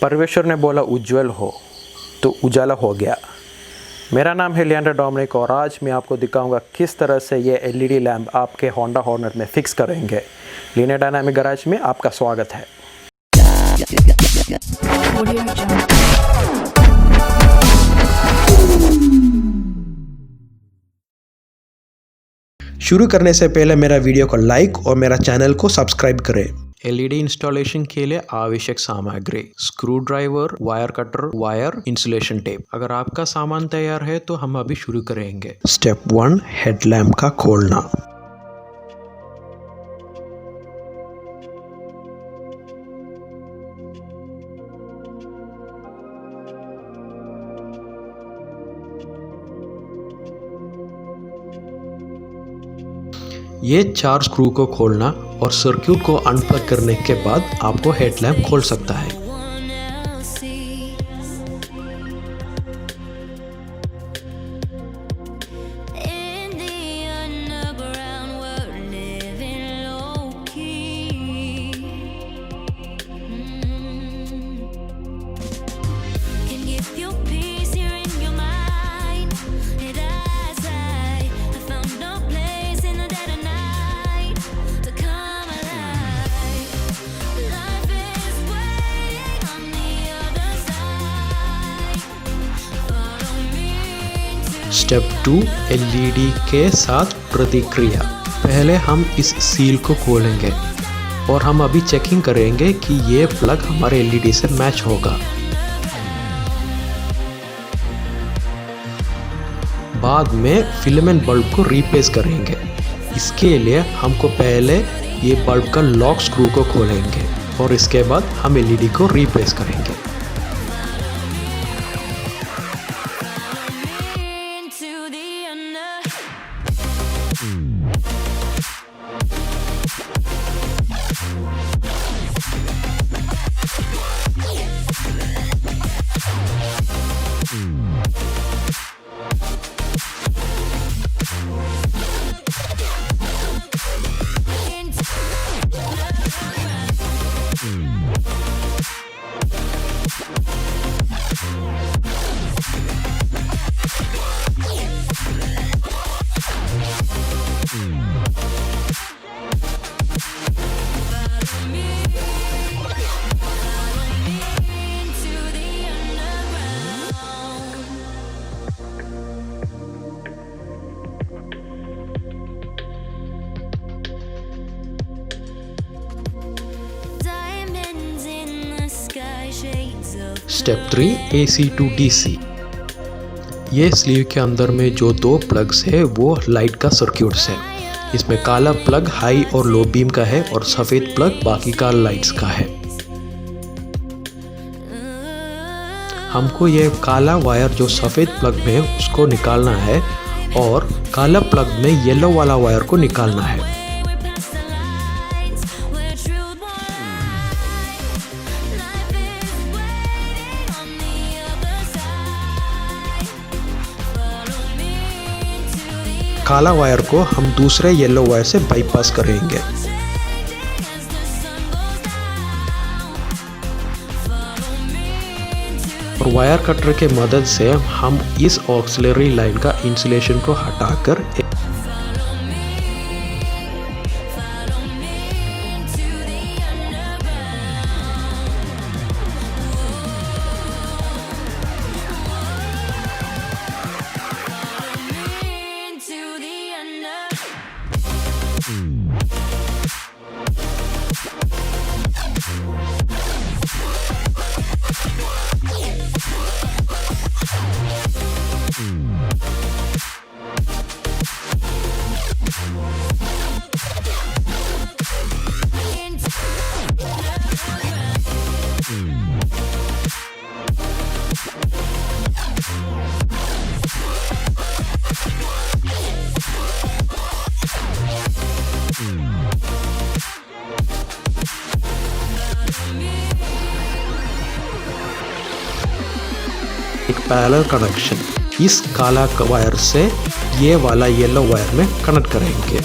परमेश्वर ने बोला उज्जवल हो तो उजाला हो गया। मेरा नाम है लियांडर डोमिनिक और आज मैं आपको दिखाऊंगा किस तरह से ये एलईडी लैम्प आपके होंडा हॉर्नेट में फिक्स करेंगे। लीनियर डायनामिक गैराज में आपका स्वागत है। शुरू करने से पहले मेरा वीडियो को लाइक और मेरा चैनल को सब्सक्राइब करें। एलईडी इंस्टॉलेशन के लिए आवश्यक सामग्री: screwdriver, wire cutter, wire, insulation tape. अगर आपका सामान तैयार है तो हम अभी शुरू करेंगे। स्टेप 1, हेडलैम्प का खोलना। ये 4 स्क्रू को खोलना और सर्किट को अनप्लग करने के बाद आपको हेडलैम्प खोल सकता है। स्टेप 2, एलईडी के साथ प्रतिक्रिया। पहले हम इस सील को खोलेंगे और हम अभी चेकिंग करेंगे कि ये प्लग हमारे एलईडी से मैच होगा। बाद में फिलामेंट बल्ब को रिप्लेस करेंगे। इसके लिए हमको पहले ये बल्ब का लॉक स्क्रू को खोलेंगे और इसके बाद हम एलईडी को रिप्लेस करेंगे। Step 3, AC to DC। ये स्लीव के अंदर में जो 2 प्लग्स है वो लाइट का सर्किट्स है। इसमें काला प्लग हाई और लो बीम का है और सफ़ेद प्लग बाकी का लाइट्स का है। हमको ये काला वायर जो सफ़ेद प्लग में है उसको निकालना है और काला प्लग में येलो वाला वायर को निकालना है। काला वायर को हम दूसरे येलो वायर से बाईपास करेंगे। और वायर कटर के मदद से हम इस ऑक्सिलरी लाइन का इंसुलेशन को हटाकर एक पैरेलल कनेक्शन इस काला वायर से ये वाला येलो वायर में कनेक्ट करेंगे।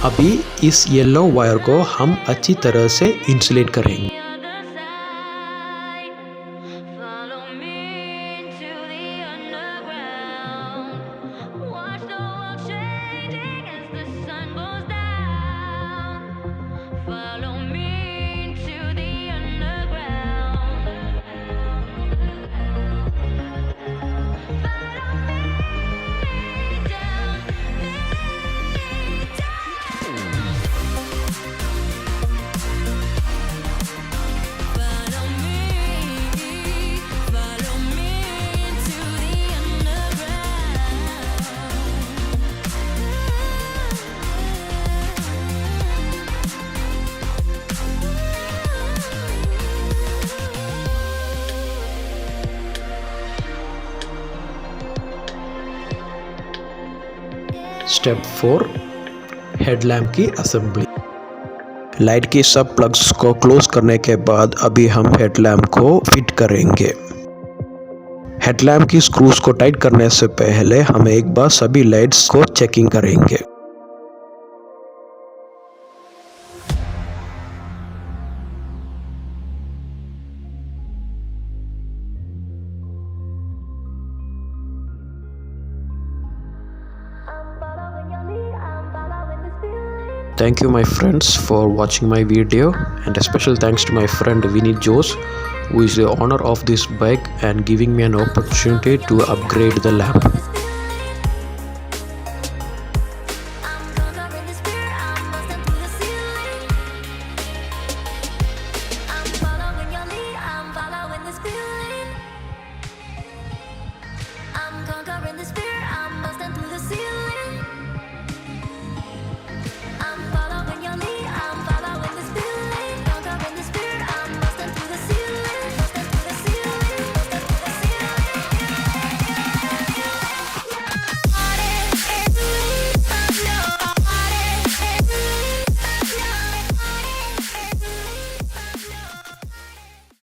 अभी इस येलो वायर को हम अच्छी तरह से इंसुलेट करेंगे। स्टेप 4 हेडलैम्प की असेंबली। लाइट की सब प्लग्स को क्लोज करने के बाद अभी हम हेडलैम्प को फिट करेंगे। हेडलैम्प की स्क्रूज को टाइट करने से पहले हम एक बार सभी लाइट्स को चेकिंग करेंगे। Thank you my friends for watching my video, and a special thanks to my friend Vinny Jose, who is the owner of this bike and giving me an opportunity to upgrade the lamp.